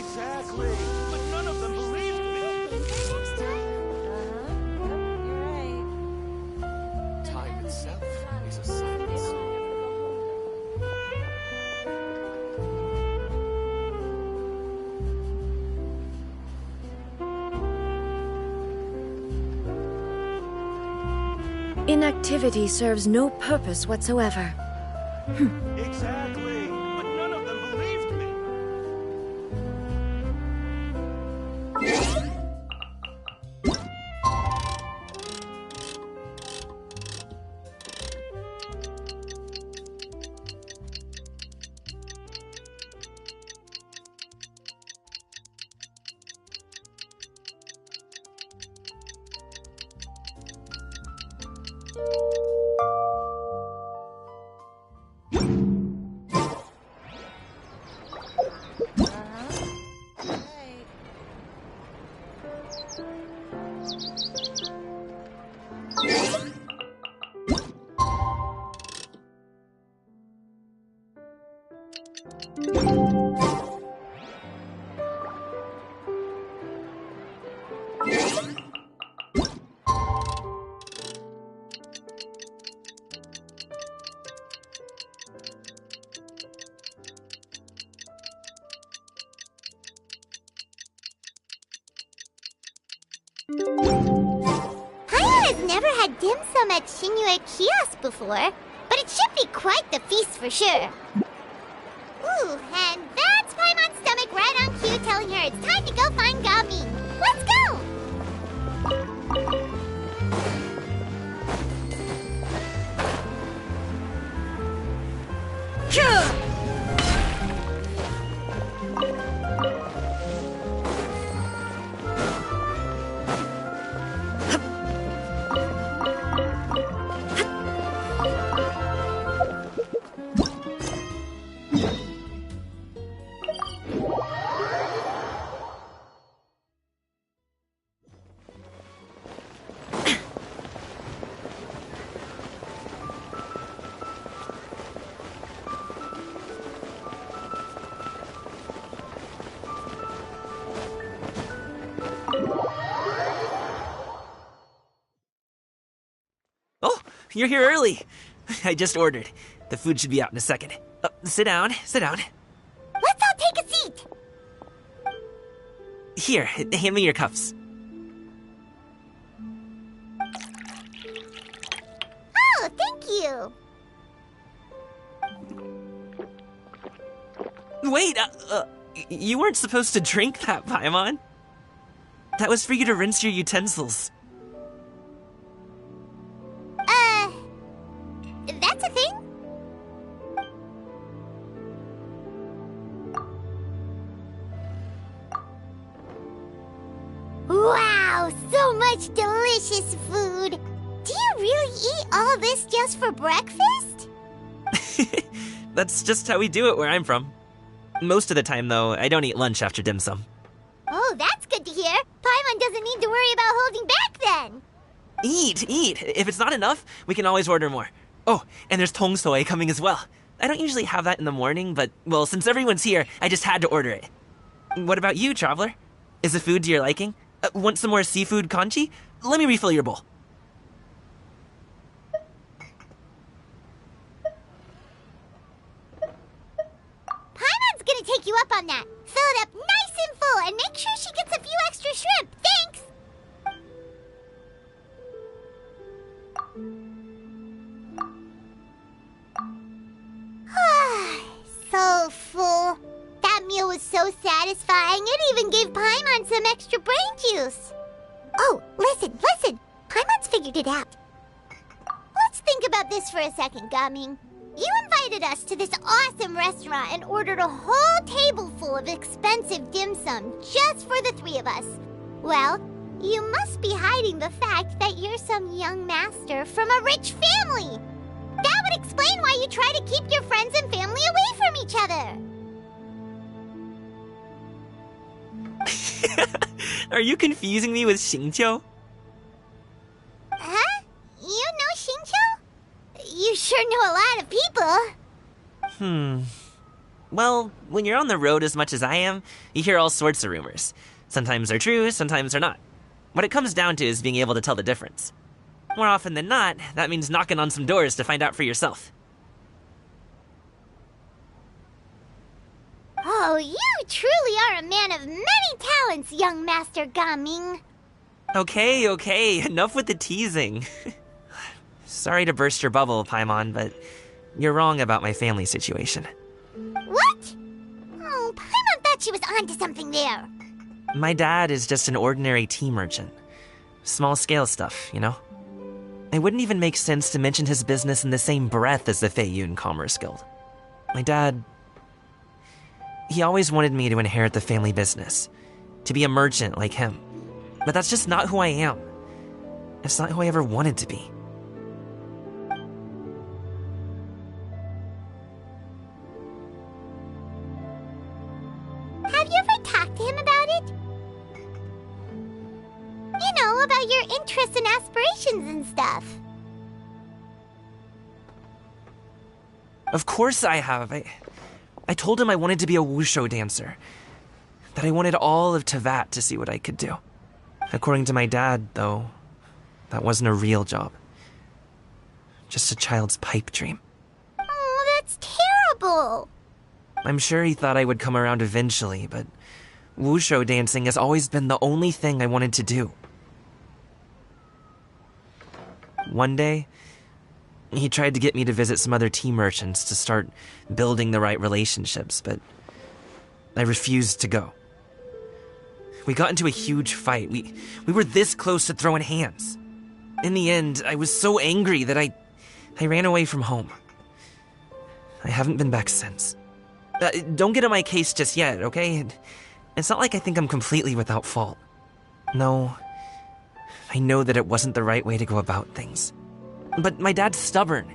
Exactly. But none of them believed me. You're right. Time itself is a silence. Inactivity serves no purpose whatsoever. Exactly. But none of them believed me. Right. Paimon has never had dim sum at Shinyue Kiosk before, but it should be quite the feast for sure. Ooh, and that's Paimon's stomach right on cue telling her it's time to go find Gami. Let's go! Oh, you're here early. I just ordered. The food should be out in a second. Sit down, sit down. Let's all take a seat! Here, hand me your cups. Oh, thank you! Wait, you weren't supposed to drink that, Paimon. That was for you to rinse your utensils. That's a thing? Wow, so much delicious food! Do you really eat all this just for breakfast? That's just how we do it where I'm from. Most of the time, though, I don't eat lunch after dim sum. Oh, that's good to hear. Paimon doesn't need to worry about holding back then. Eat, eat. If it's not enough, we can always order more. Oh, and there's tong soy coming as well. I don't usually have that in the morning, but, well, since everyone's here, I just had to order it. What about you, traveler? Is the food to your liking? Want some more seafood kanchi? Let me refill your bowl. Paimon's gonna take you up on that. Fill it up nice and full and make sure she gets a few extra shrimp. Thanks! So full. That meal was so satisfying, it even gave Paimon some extra brain juice. Oh, listen. Paimon's figured it out. Let's think about this for a second, Gaming. You invited us to this awesome restaurant and ordered a whole table full of expensive dim sum just for the three of us. Well, you must be hiding the fact that you're some young master from a rich family. That would explain why you try to keep your friends and family away from each other. Are you confusing me with Xingqiu? Huh? You know Xingqiu? You sure know a lot of people. Well, when you're on the road as much as I am, you hear all sorts of rumors. Sometimes they're true, sometimes they're not. What it comes down to is being able to tell the difference. More often than not, that means knocking on some doors to find out for yourself. Oh, you truly are a man of many talents, young Master Gaming. Okay, enough with the teasing. Sorry to burst your bubble, Paimon, but you're wrong about my family situation. What? Oh, Paimon thought she was onto something there. My dad is just an ordinary tea merchant. Small-scale stuff, you know? It wouldn't even make sense to mention his business in the same breath as the Feiyun Commerce Guild. My dad... he always wanted me to inherit the family business, to be a merchant like him. But that's just not who I am. It's not who I ever wanted to be. Have you ever talked to him about it? You know, about your interests and aspirations and stuff. Of course I have. I told him I wanted to be a wushu dancer. That I wanted all of Tevat to see what I could do. According to my dad, though, that wasn't a real job. Just a child's pipe dream. Oh, that's terrible. I'm sure he thought I would come around eventually, but wushu dancing has always been the only thing I wanted to do. One day, he tried to get me to visit some other tea merchants to start building the right relationships, but I refused to go. We got into a huge fight. We were this close to throwing hands. In the end, I was so angry that I ran away from home. I haven't been back since. Don't get on my case just yet, okay? It's not like I think I'm completely without fault. No, I know that it wasn't the right way to go about things. But my dad's stubborn.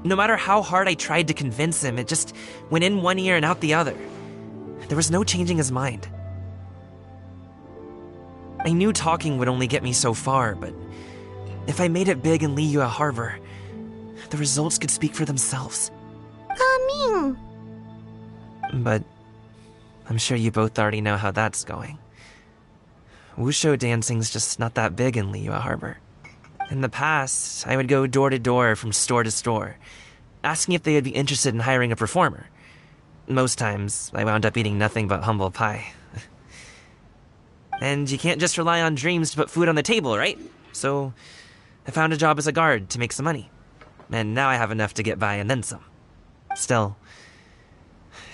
No matter how hard I tried to convince him, it just went in one ear and out the other. There was no changing his mind. I knew talking would only get me so far, but if I made it big in Liyue Harbor, the results could speak for themselves. Gaming. But I'm sure you both already know how that's going. Wushu dancing's just not that big in Liyue Harbor. In the past, I would go door to door from store to store, asking if they would be interested in hiring a performer. Most times, I wound up eating nothing but humble pie. And you can't just rely on dreams to put food on the table, right? So, I found a job as a guard to make some money. And now I have enough to get by and then some. Still,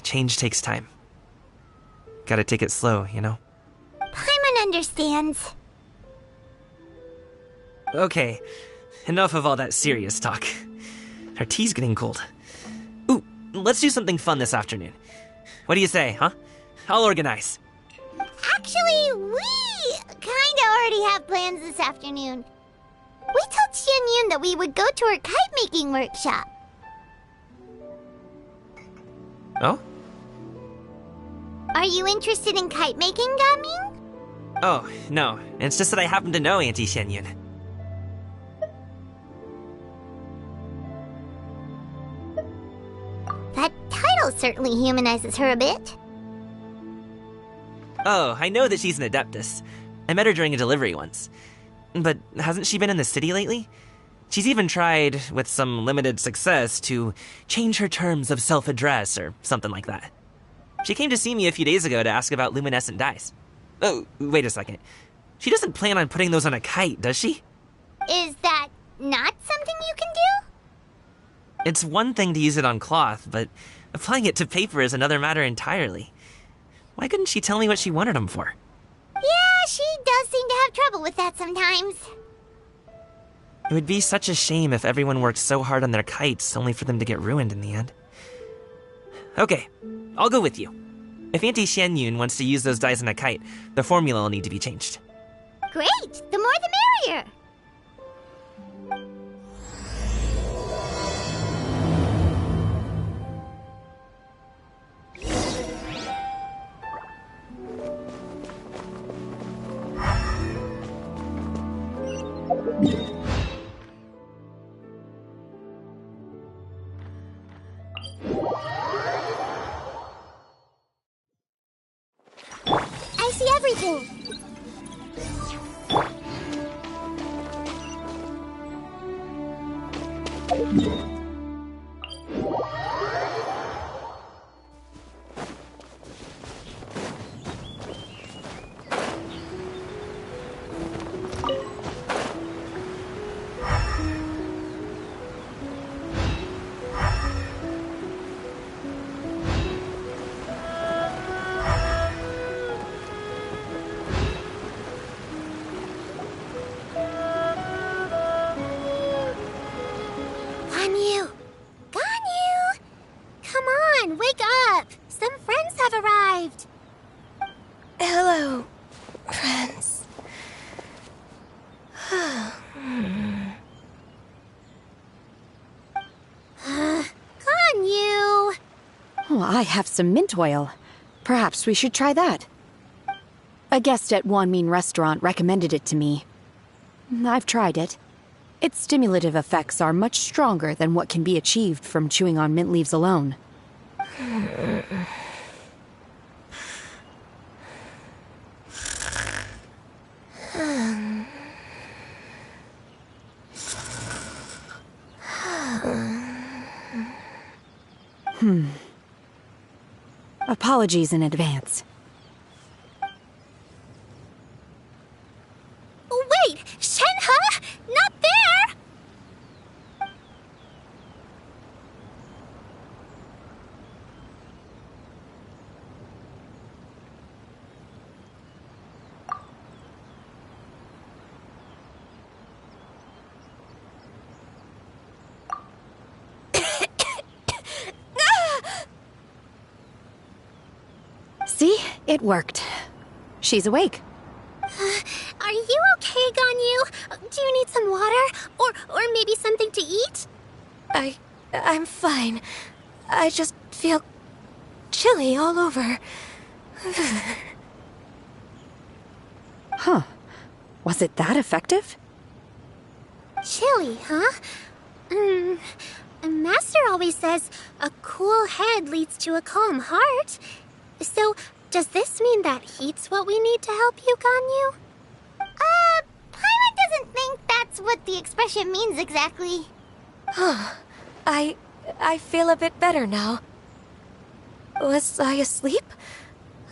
change takes time. Gotta take it slow, you know? Paimon understands. Okay, enough of all that serious talk. Our tea's getting cold. Ooh, let's do something fun this afternoon. What do you say, huh? I'll organize. Actually, we kinda already have plans this afternoon. We told Xianyun that we would go to her kite-making workshop. Oh? Are you interested in kite-making, Gaming? Oh, no. It's just that I happen to know Auntie Xianyun. That title certainly humanizes her a bit. Oh, I know that she's an adeptus. I met her during a delivery once. But hasn't she been in the city lately? She's even tried, with some limited success, to change her terms of self-address or something like that. She came to see me a few days ago to ask about luminescent dyes. Oh, wait a second. She doesn't plan on putting those on a kite, does she? Is that not something you can do? It's one thing to use it on cloth, but applying it to paper is another matter entirely. Why couldn't she tell me what she wanted them for? Yeah, she does seem to have trouble with that sometimes. It would be such a shame if everyone worked so hard on their kites only for them to get ruined in the end. Okay, I'll go with you. If Auntie Xianyun wants to use those dyes on a kite, the formula will need to be changed. Great! The more the merrier! everything. Ganyu! Ganyu! Come on, wake up! Some friends have arrived! Hello, friends. Ganyu! Oh, I have some mint oil. Perhaps we should try that. A guest at Wanmin Restaurant recommended it to me. I've tried it. Its stimulative effects are much stronger than what can be achieved from chewing on mint leaves alone. Apologies in advance. Wait! Shenhe? Not there! See? It worked. She's awake. Are you okay, Ganyu? Do you need some water? Or maybe something to eat? I'm fine. I just feel chilly all over. Huh. Was it that effective? Chilly, huh? Master always says a cool head leads to a calm heart. So, does this mean that heat's what we need to help you, Ganyu? Paimon doesn't think that's what the expression means exactly. I feel a bit better now. Was I asleep?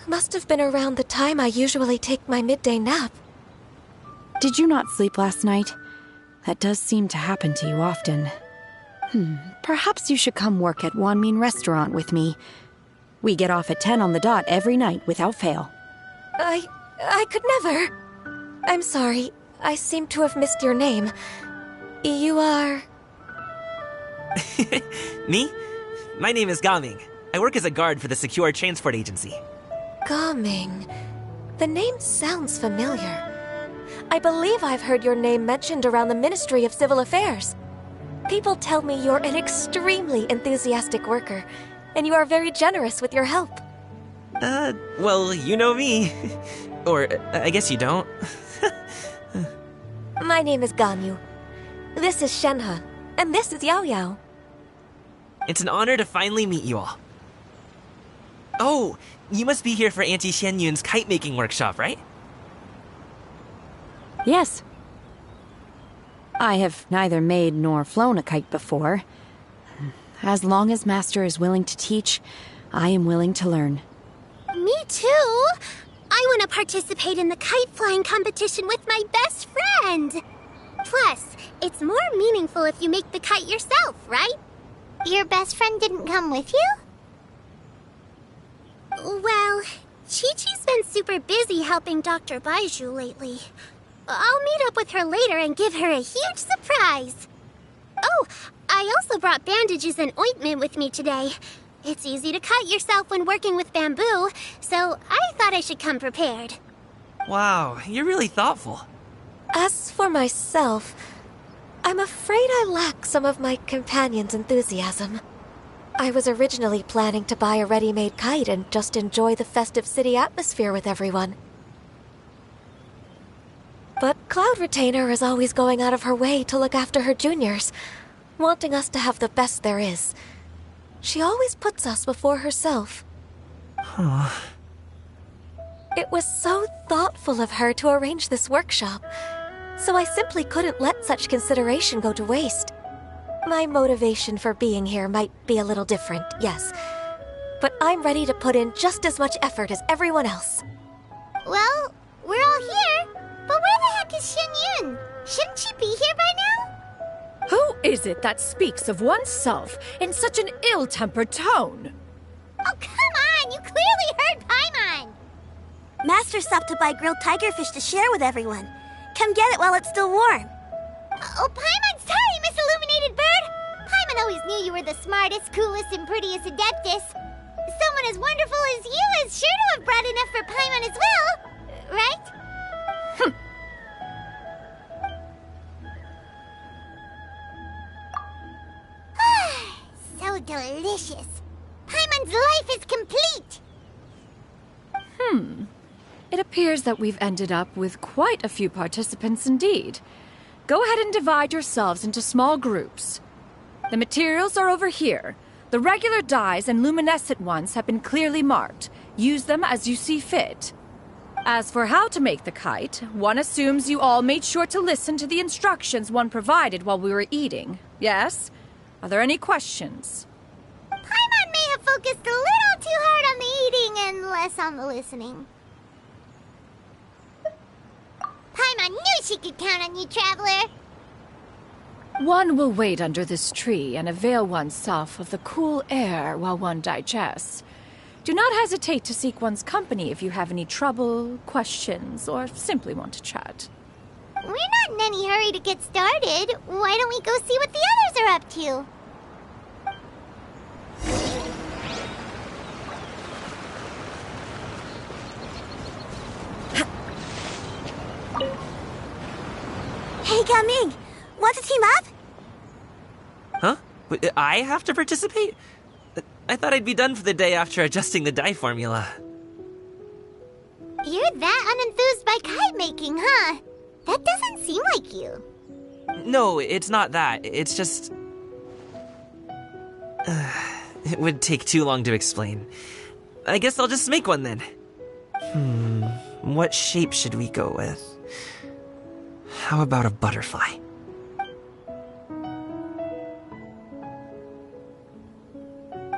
Must have been around the time I usually take my midday nap. Did you not sleep last night? That does seem to happen to you often. Perhaps you should come work at Wanmin Restaurant with me. We get off at 10 on the dot every night without fail. I could never. I'm sorry. I seem to have missed your name. You are... Me? My name is Gaming. I work as a guard for the Secure Transport Agency. Gaming. The name sounds familiar. I believe I've heard your name mentioned around the Ministry of Civil Affairs. People tell me you're an extremely enthusiastic worker, and you are very generous with your help. Well, you know me. Or, I guess you don't. My name is Ganyu. This is Shenhe, and this is Yao Yao. It's an honor to finally meet you all. Oh, you must be here for Auntie Xianyun's kite-making workshop, right? Yes. I have neither made nor flown a kite before. As long as Master is willing to teach, I am willing to learn. Me too! I want to participate in the kite flying competition with my best friend! Plus, it's more meaningful if you make the kite yourself, right? Your best friend didn't come with you? Well, Chi-Chi's been super busy helping Dr. Baizhu lately. I'll meet up with her later and give her a huge surprise. Oh, I also brought bandages and ointment with me today. It's easy to cut yourself when working with bamboo, so I thought I should come prepared. Wow, you're really thoughtful. As for myself, I'm afraid I lack some of my companion's enthusiasm. I was originally planning to buy a ready-made kite and just enjoy the festive city atmosphere with everyone. But Cloud Retainer is always going out of her way to look after her juniors, wanting us to have the best there is. She always puts us before herself. It was so thoughtful of her to arrange this workshop, so I simply couldn't let such consideration go to waste. My motivation for being here might be a little different, yes, but I'm ready to put in just as much effort as everyone else. Well, we're all here, but where the heck is Shen Yun? Shouldn't she be here by now? Who is it that speaks of oneself in such an ill-tempered tone? Oh, come on! You clearly heard Paimon! Master stopped to buy grilled tigerfish to share with everyone. Come get it while it's still warm. Oh, Paimon, sorry, Miss Illuminated Bird! Paimon always knew you were the smartest, coolest, and prettiest Adeptus. Someone as wonderful as you is sure to have brought enough for Paimon as well, right? So delicious. Paimon's life is complete. It appears that we've ended up with quite a few participants indeed. Go ahead and divide yourselves into small groups. The materials are over here. The regular dyes and luminescent ones have been clearly marked. Use them as you see fit. As for how to make the kite, one assumes you all made sure to listen to the instructions one provided while we were eating. Yes? Are there any questions? Paimon may have focused a little too hard on the eating and less on the listening. Paimon knew she could count on you, Traveler. One will wait under this tree and avail oneself of the cool air while one digests. Do not hesitate to seek one's company if you have any trouble, questions, or simply want to chat. We're not in any hurry to get started. Why don't we go see what the others are up to? Hey, Gaming! Want to team up? Huh? I have to participate? I thought I'd be done for the day after adjusting the dye formula. You're that unenthused by kite making, huh? That doesn't seem like you. No, it's not that. It's just... it would take too long to explain. I guess I'll just make one then. What shape should we go with? How about a butterfly?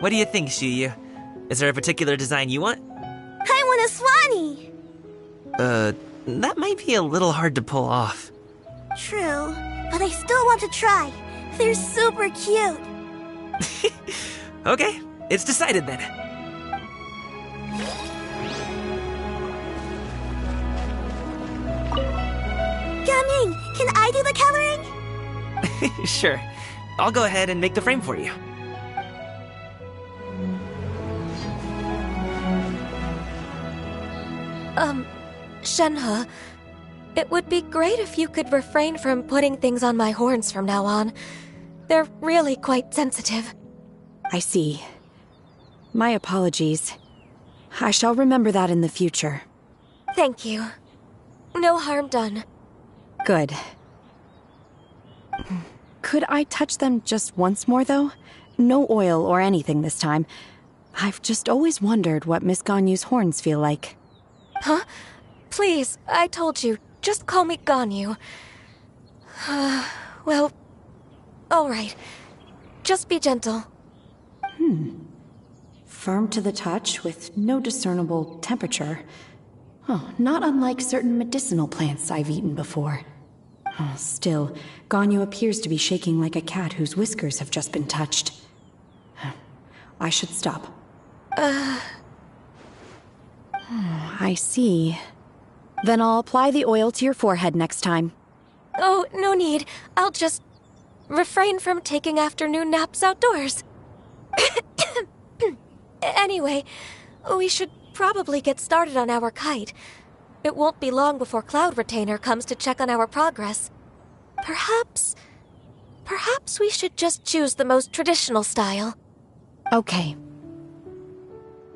What do you think, Shuyu? Is there a particular design you want? I want a swanee! That might be a little hard to pull off. True, but I still want to try. They're super cute. Okay, it's decided then. Gaming, can I do the coloring? Sure. I'll go ahead and make the frame for you. Shenhe, it would be great if you could refrain from putting things on my horns from now on. They're really quite sensitive. I see. My apologies. I shall remember that in the future. Thank you. No harm done. Good. Could I touch them just once more, though? No oil or anything this time. I've just always wondered what Miss Ganyu's horns feel like. Huh? Please, I told you. Just call me Ganyu. Well, all right. Just be gentle. Firm to the touch with no discernible temperature. Oh, not unlike certain medicinal plants I've eaten before. Oh, still, Ganyu appears to be shaking like a cat whose whiskers have just been touched. I should stop. I see. Then I'll apply the oil to your forehead next time. Oh, no need. I'll just refrain from taking afternoon naps outdoors. Anyway, we should probably get started on our kite. It won't be long before Cloud Retainer comes to check on our progress. Perhaps we should just choose the most traditional style. Okay.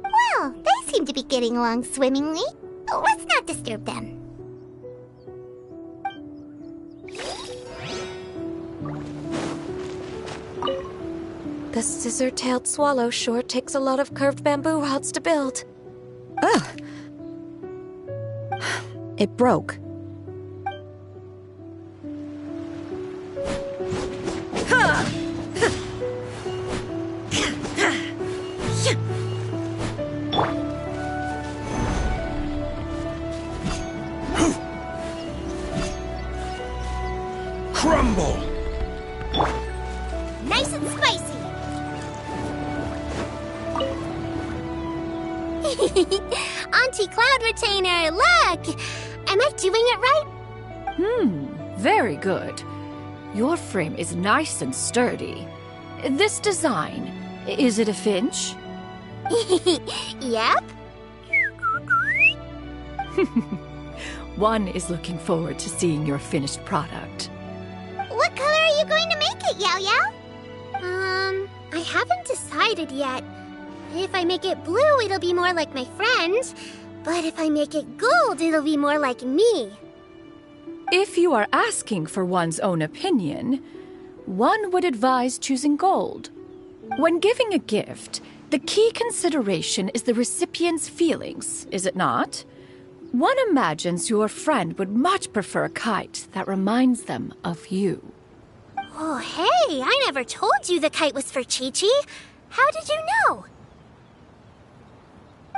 Well, they seem to be getting along swimmingly. Let's not disturb them. The scissor-tailed swallow sure takes a lot of curved bamboo rods to build. Ugh. It broke. Crumble! Nice and spicy. Auntie Cloud Retainer, look! Am I doing it right? Very good. Your frame is nice and sturdy. This design, is it a finch? Yep. One is looking forward to seeing your finished product. What color are you going to make it, Yao Yao? I haven't decided yet. If I make it blue, it'll be more like my friend. But if I make it gold, it'll be more like me. If you are asking for one's own opinion, one would advise choosing gold. When giving a gift, the key consideration is the recipient's feelings, is it not? One imagines your friend would much prefer a kite that reminds them of you. Oh, hey, I never told you the kite was for Chi-Chi. How did you know?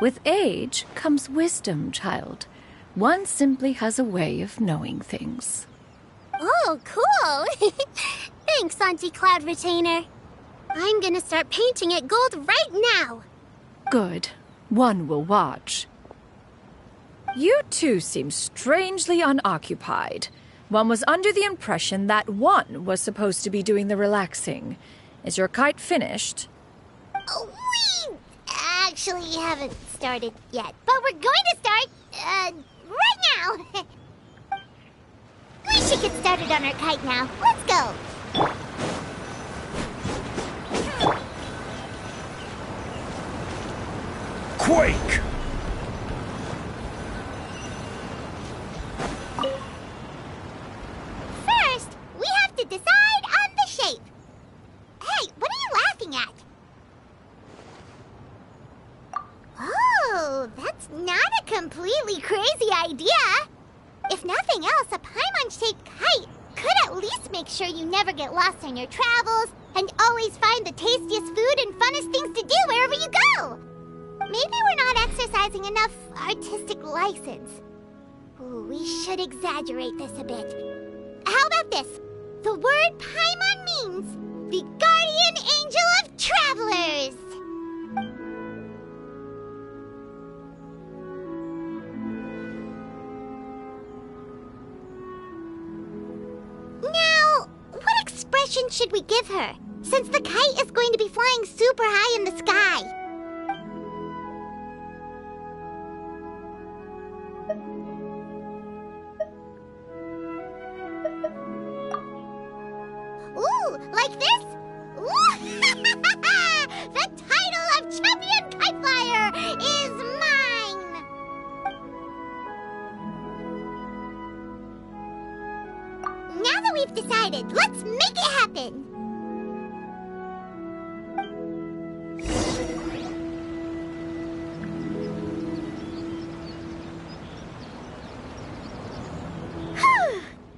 With age comes wisdom, child. One simply has a way of knowing things. Oh, cool. Thanks, Auntie Cloud Retainer. I'm gonna start painting it gold right now. Good. One will watch. You two seem strangely unoccupied. One was under the impression that one was supposed to be doing the relaxing. Is your kite finished? Oh, we actually haven't started yet, but we're going to start, right now. We should get started on our kite now. Let's go. Quake! First, we have to decide on the shape. Hey, what are you laughing at? Oh, that's not a completely crazy idea. If nothing else, a Paimon-shaped kite could at least make sure you never get lost on your travels and always find the tastiest food and funnest things to do wherever you go. Maybe we're not exercising enough artistic license. Ooh, we should exaggerate this a bit. How about this? The word Paimon means the guardian angel of travelers. Now, what expression should we give her, since the kite is going to be flying super high in the sky? Ooh, like this? Ooh. The title of Champion Kite Flyer is mine! Now that we've decided, let's make it happen!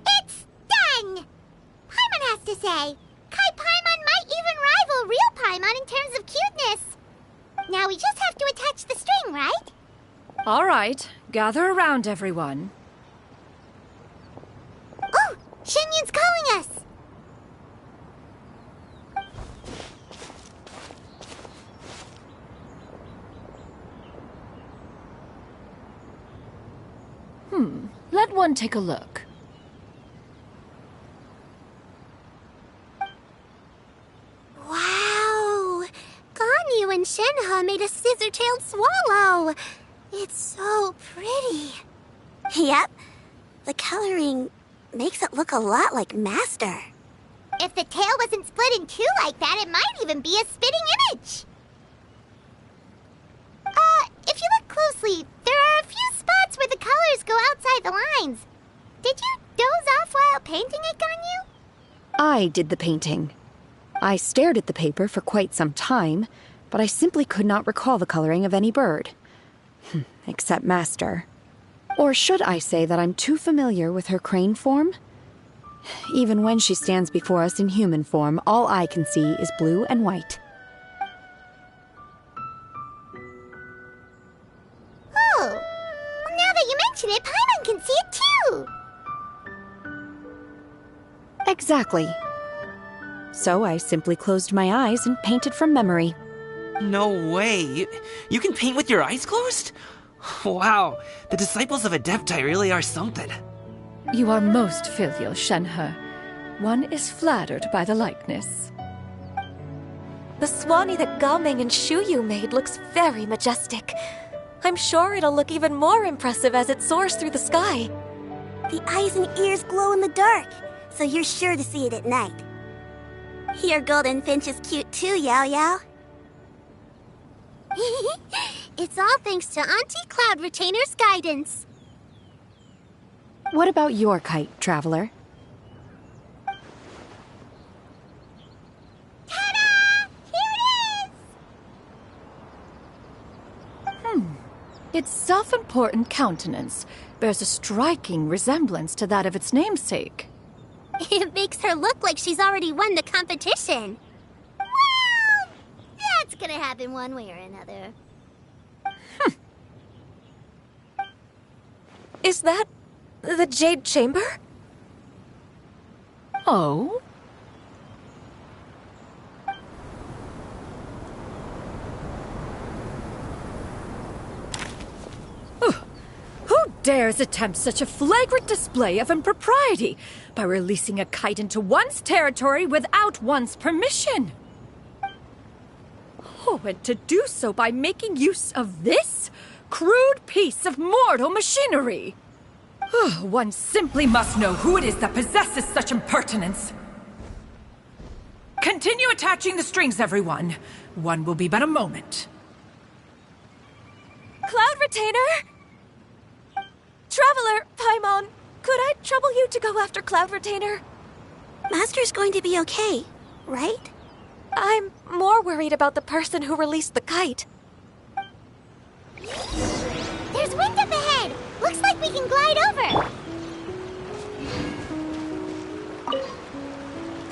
It's done! Paimon has to say, Kai Paimon might even rival real Paimon in terms of cuteness. Now we just have to attach the string, right? All right, gather around, everyone. Oh, Shenyun's calling us! Let one take a look. Wow! Ganyu and Shenhe made a scissor-tailed swallow. It's so pretty. Yep. The coloring makes it look a lot like Master. If the tail wasn't split in two like that, it might even be a spitting image. If you look closely, there are a few spots where the colors go outside the lines. Did you doze off while painting it, Ganyu? I did the painting. I stared at the paper for quite some time, but I simply could not recall the coloring of any bird. Except Master. Or should I say that I'm too familiar with her crane form? Even when she stands before us in human form, all I can see is blue and white. Oh, well, now that you mention it, Paimon can see it too. Exactly. So I simply closed my eyes and painted from memory. No way. You can paint with your eyes closed? Wow, the disciples of Adepti really are something. You are most filial, Shenhe. One is flattered by the likeness. The Swanee that Gaming and Shuyu made looks very majestic. I'm sure it'll look even more impressive as it soars through the sky. The eyes and ears glow in the dark, so you're sure to see it at night. Your golden finch is cute too, Yao Yao. It's all thanks to Auntie Cloud Retainer's guidance. What about your kite, Traveler? Ta-da! Here it is! Its self-important countenance bears a striking resemblance to that of its namesake. It makes her look like she's already won the competition. Well, that's gonna happen one way or another. Is that the Jade Chamber? Oh? Who dares attempt such a flagrant display of impropriety by releasing a kite into one's territory without one's permission? Oh, and to do so by making use of this crude piece of mortal machinery. One simply must know who it is that possesses such impertinence. Continue attaching the strings, everyone. One will be but a moment. Cloud Retainer! Traveler, Paimon, could I trouble you to go after Cloud Retainer? Master's going to be okay, right? I'm more worried about the person who released the kite. There's wind up ahead! Looks like we can glide over!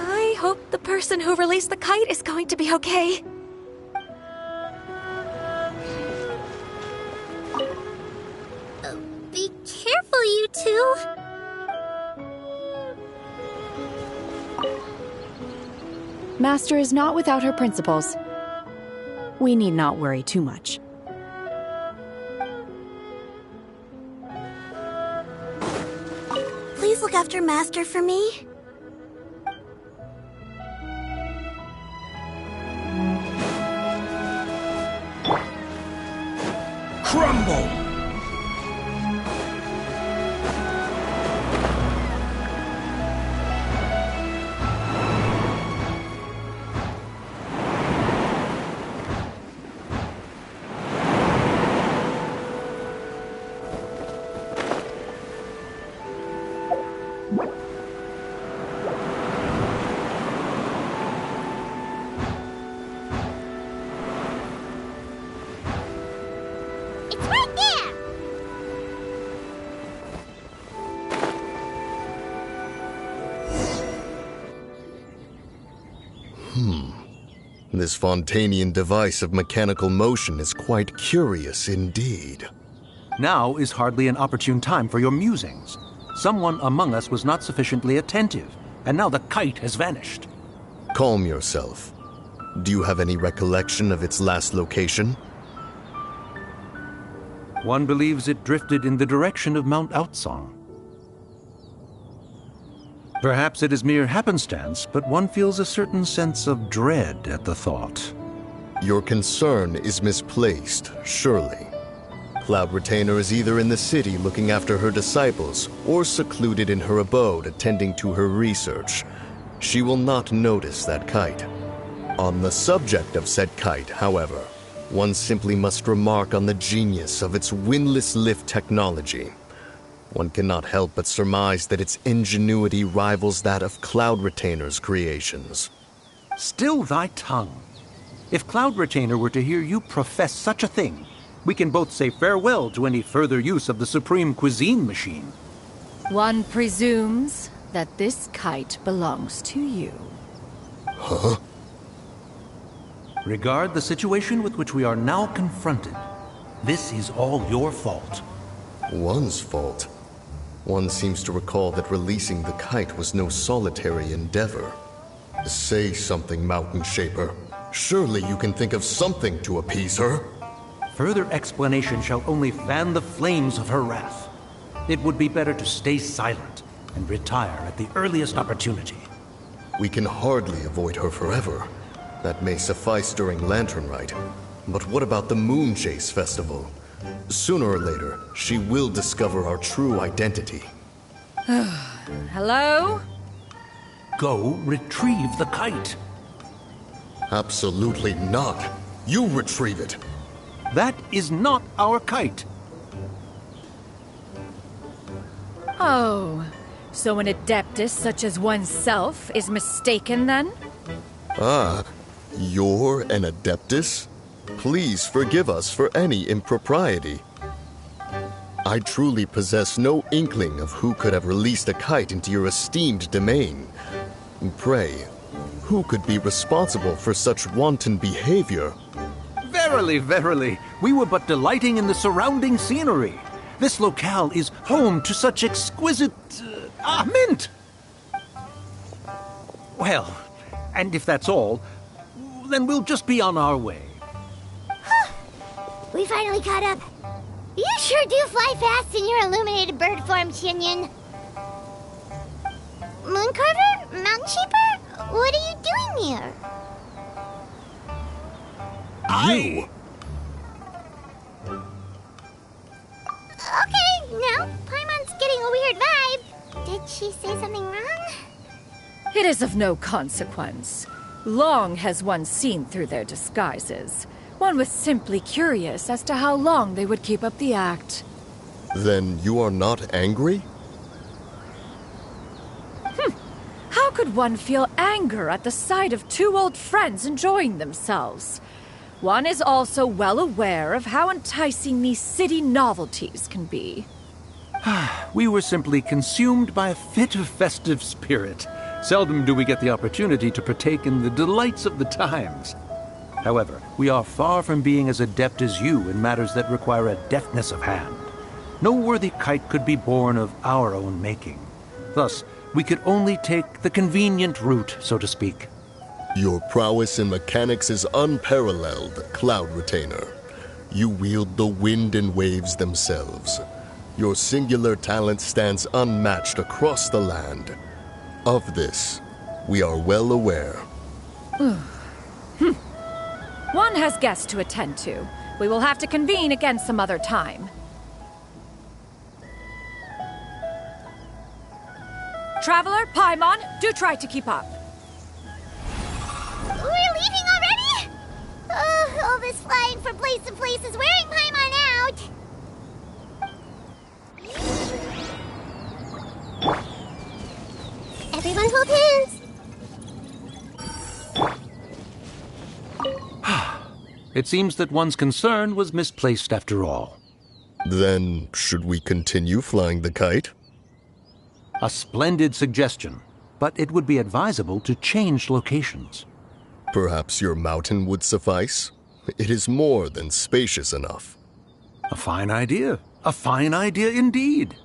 I hope the person who released the kite is going to be okay. Be careful, you two! Master is not without her principles. We need not worry too much. Please look after Master for me. Crumble! It's right there! This Fontanian device of mechanical motion is quite curious indeed. Now is hardly an opportune time for your musings. Someone among us was not sufficiently attentive, and now the kite has vanished. Calm yourself. Do you have any recollection of its last location? One believes it drifted in the direction of Mount Outsong. Perhaps it is mere happenstance, but one feels a certain sense of dread at the thought. Your concern is misplaced, surely. Cloud Retainer is either in the city looking after her disciples, or secluded in her abode attending to her research. She will not notice that kite. On the subject of said kite, however, one simply must remark on the genius of its windless lift technology. One cannot help but surmise that its ingenuity rivals that of Cloud Retainer's creations. Still thy tongue. If Cloud Retainer were to hear you profess such a thing, We can both say farewell to any further use of the Supreme Cuisine Machine. One presumes that this kite belongs to you. Huh? Regard the situation with which we are now confronted. This is all your fault. One's fault. One seems to recall that releasing the kite was no solitary endeavor. Say something, Mountain Shaper. Surely you can think of something to appease her. Further explanation shall only fan the flames of her wrath. It would be better to stay silent and retire at the earliest opportunity. We can hardly avoid her forever. That may suffice during Lantern Rite. But what about the Moon Chase Festival? Sooner or later, she will discover our true identity. Hello? Go retrieve the kite. Absolutely not. You retrieve it. That is not our kite. Oh, so an adeptus such as oneself is mistaken then? Ah, you're an Adeptus? Please forgive us for any impropriety. I truly possess no inkling of who could have released a kite into your esteemed domain. Pray, who could be responsible for such wanton behavior? Verily, verily, we were but delighting in the surrounding scenery. This locale is home to such exquisite... mint! Well, and if that's all, then we'll just be on our way. We finally caught up. You sure do fly fast in your illuminated bird form, Shinyan. Mooncarver? Mountain Shaper? What are you doing here? You? Okay, now Paimon's getting a weird vibe. Did she say something wrong? It is of no consequence. Long has one seen through their disguises. One was simply curious as to how long they would keep up the act. Then you are not angry? How could one feel anger at the sight of two old friends enjoying themselves? One is also well aware of how enticing these city novelties can be. We were simply consumed by a fit of festive spirit. Seldom do we get the opportunity to partake in the delights of the times. However, we are far from being as adept as you in matters that require a deftness of hand. No worthy kite could be born of our own making. Thus, we could only take the convenient route, so to speak. Your prowess in mechanics is unparalleled, Cloud Retainer. You wield the wind and waves themselves. Your singular talent stands unmatched across the land. Of this, we are well aware. One has guests to attend to. We will have to convene again some other time. Traveler, Paimon, do try to keep up. We're leaving already? Oh, all this flying from place to place is wearing Paimon out. Everyone hold hands. It seems that one's concern was misplaced after all. Then, should we continue flying the kite? A splendid suggestion, but it would be advisable to change locations. Perhaps your mountain would suffice? It is more than spacious enough. A fine idea. A fine idea indeed.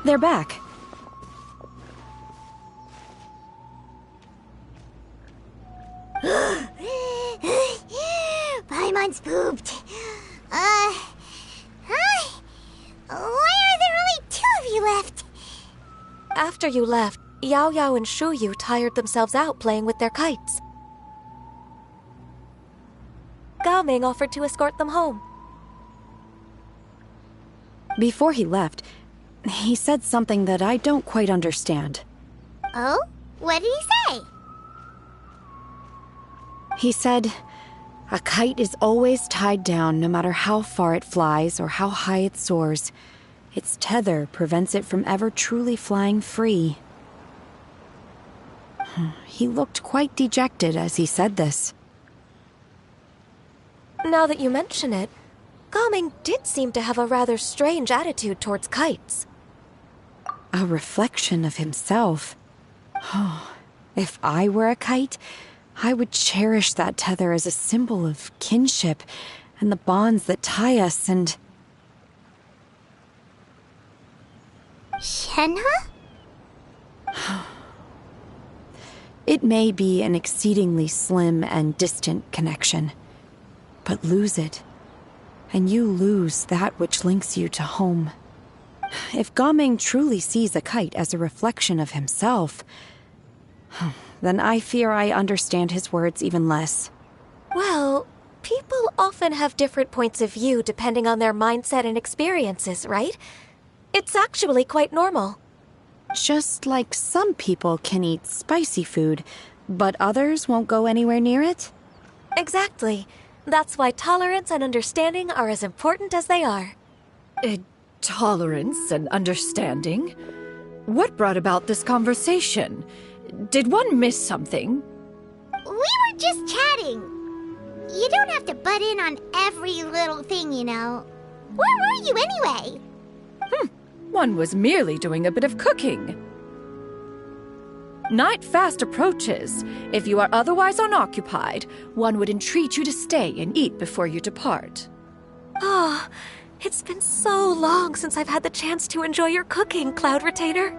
They're back. Paimon's pooped. Hi. Why are there only two of you left? After you left, Yao Yao and Shu Yu tired themselves out playing with their kites. Gaming offered to escort them home. Before he left, he said something that I don't quite understand. Oh? What did he say? He said, a kite is always tied down no matter how far it flies or how high it soars. Its tether prevents it from ever truly flying free. He looked quite dejected as he said this. Now that you mention it, Gaming did seem to have a rather strange attitude towards kites. A reflection of himself. Oh, if I were a kite, I would cherish that tether as a symbol of kinship and the bonds that tie us and... Shenhe? It may be an exceedingly slim and distant connection, but lose it, and you lose that which links you to home. If Gaming truly sees a kite as a reflection of himself, then I fear I understand his words even less. Well, people often have different points of view depending on their mindset and experiences, right? It's actually quite normal. Just like some people can eat spicy food, but others won't go anywhere near it? Exactly. That's why tolerance and understanding are as important as they are. Tolerance and understanding? What brought about this conversation? Did one miss something? We were just chatting. You don't have to butt in on every little thing, you know. Where were you anyway? One was merely doing a bit of cooking. Night fast approaches. If you are otherwise unoccupied, one would entreat you to stay and eat before you depart. Oh, it's been so long since I've had the chance to enjoy your cooking, Cloud Retainer.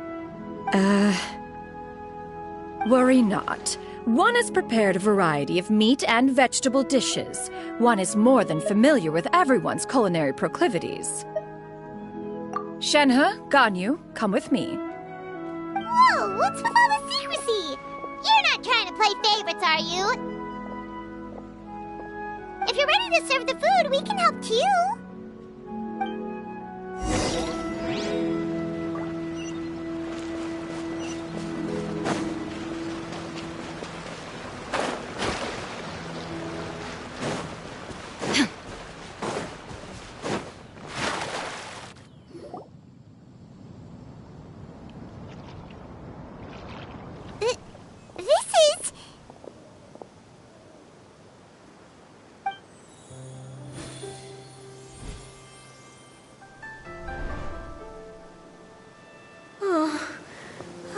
Worry not. One has prepared a variety of meat and vegetable dishes. One is more than familiar with everyone's culinary proclivities. Shenhe, Ganyu, come with me. Whoa, what's with all the secrecy? You're not trying to play favorites, are you? If you're ready to serve the food, we can help too.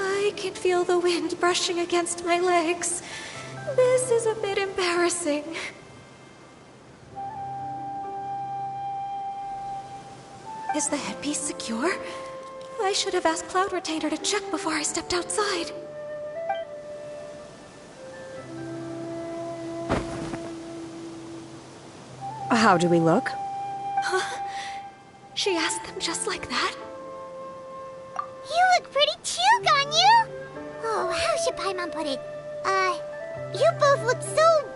I can feel the wind brushing against my legs. This is a bit embarrassing. Is the headpiece secure? I should have asked Cloud Retainer to check before I stepped outside. How do we look? She asked them just like that? You look pretty too, Ganyu! Oh, how should Paimon put it? You both look so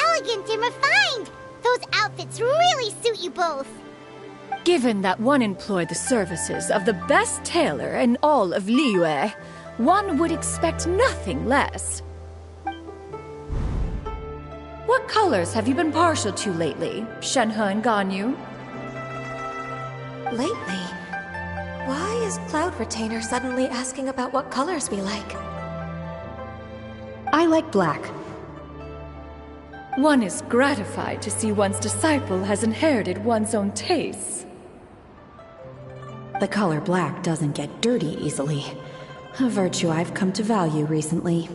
elegant and refined! Those outfits really suit you both! Given that one employed the services of the best tailor in all of Liyue, one would expect nothing less. What colors have you been partial to lately, Shenhe and Ganyu? Lately? Why is Cloud Retainer suddenly asking about what colors we like? I like black. One is gratified to see one's disciple has inherited one's own tastes. The color black doesn't get dirty easily. A virtue I've come to value recently.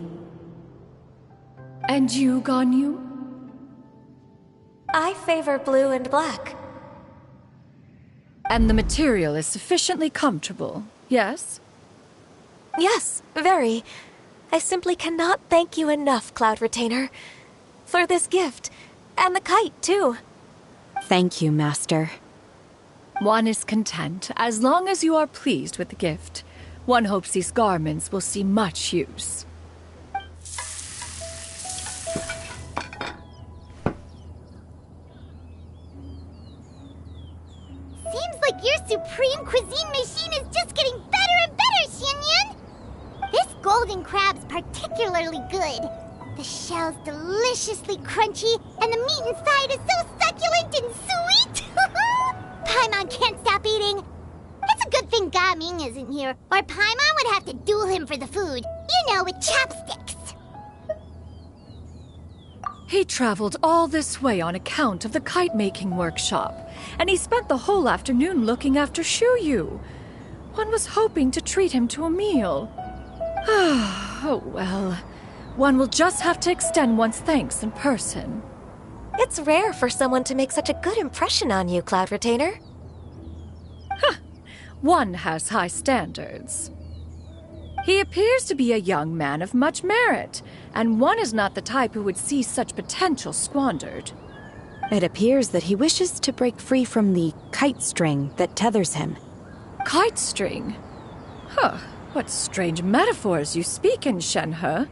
And you, Ganyu? I favor blue and black. And the material is sufficiently comfortable, yes? Yes, very. I simply cannot thank you enough, Cloud Retainer. For this gift. And the kite, too. Thank you, Master. One is content as long as you are pleased with the gift. One hopes these garments will see much use. Your supreme cuisine machine is just getting better and better, Xinyun! This golden crab's particularly good. The shell's deliciously crunchy, and the meat inside is so succulent and sweet! Paimon can't stop eating. It's a good thing Gaming isn't here, or Paimon would have to duel him for the food. You know, with chopsticks. He traveled all this way on account of the kite-making workshop, and he spent the whole afternoon looking after Shuyu. One was hoping to treat him to a meal. Oh well. One will just have to extend one's thanks in person. It's rare for someone to make such a good impression on you, Cloud Retainer. One has high standards. He appears to be a young man of much merit, and one is not the type who would see such potential squandered. It appears that he wishes to break free from the kite string that tethers him. Kite string? What strange metaphors you speak in, Shenhe.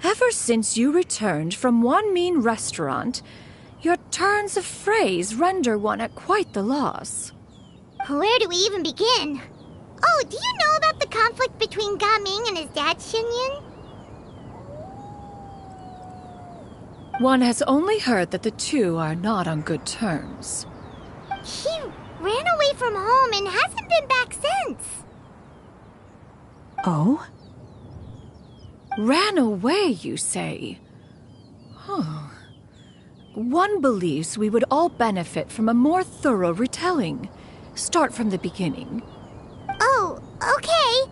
Ever since you returned from one mean restaurant, your turns of phrase render one at quite the loss. Where do we even begin? Oh, do you know about the conflict between Gaming and his dad, Xinyun? One has only heard that the two are not on good terms. He ran away from home and hasn't been back since. Oh? Ran away, you say? One believes we would all benefit from a more thorough retelling. Start from the beginning. Oh, okay.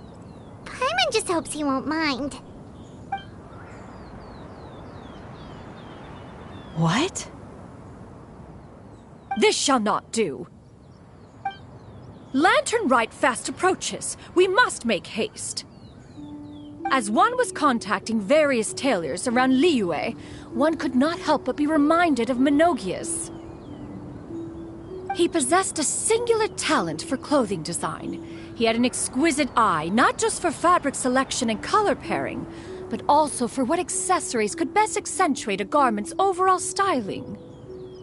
Paimon just hopes he won't mind. What? This shall not do. Lantern Rite fast approaches. We must make haste. As one was contacting various tailors around Liyue, one could not help but be reminded of Menogias. He possessed a singular talent for clothing design. He had an exquisite eye, not just for fabric selection and color pairing, but also for what accessories could best accentuate a garment's overall styling.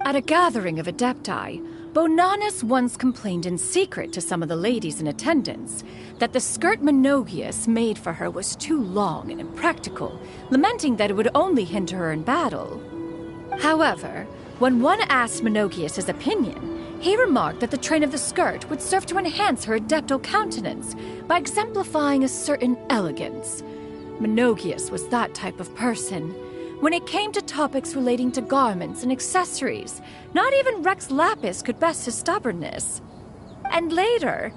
At a gathering of Adepti, Bonanis once complained in secret to some of the ladies in attendance that the skirt Menogias made for her was too long and impractical, lamenting that it would only hinder her in battle. However, when one asked Menogias his opinion, he remarked that the train of the skirt would serve to enhance her adeptal countenance by exemplifying a certain elegance. Menogias was that type of person. When it came to topics relating to garments and accessories, not even Rex Lapis could best his stubbornness. And later...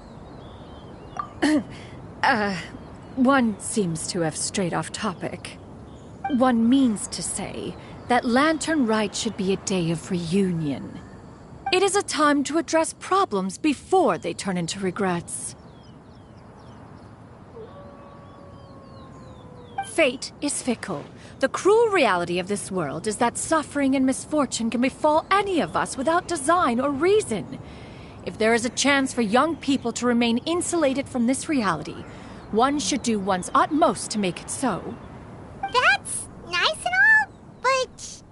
one seems to have strayed off topic. One means to say that Lantern Rite should be a day of reunion. It is a time to address problems before they turn into regrets. Fate is fickle. The cruel reality of this world is that suffering and misfortune can befall any of us without design or reason. If there is a chance for young people to remain insulated from this reality, one should do one's utmost to make it so. That's nice and all, but...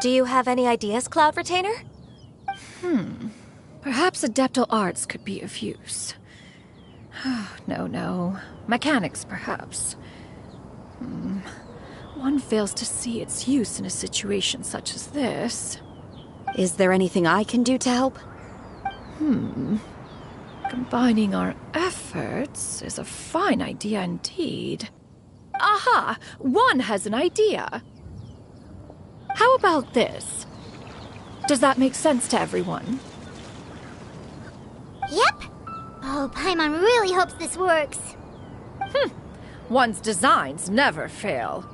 Do you have any ideas, Cloud Retainer? Perhaps adeptal arts could be of use. No. Mechanics, perhaps. One fails to see its use in a situation such as this. Is there anything I can do to help? Combining our efforts is a fine idea indeed. Aha! One has an idea. How about this? Does that make sense to everyone? Yep. Oh, Paimon really hopes this works. One's designs never fail.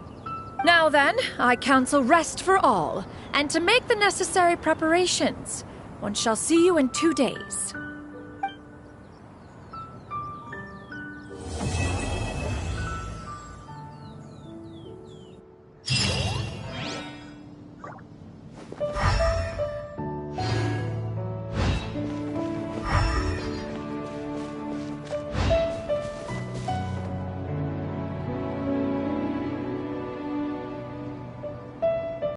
Now then, I counsel rest for all, and to make the necessary preparations. One shall see you in 2 days.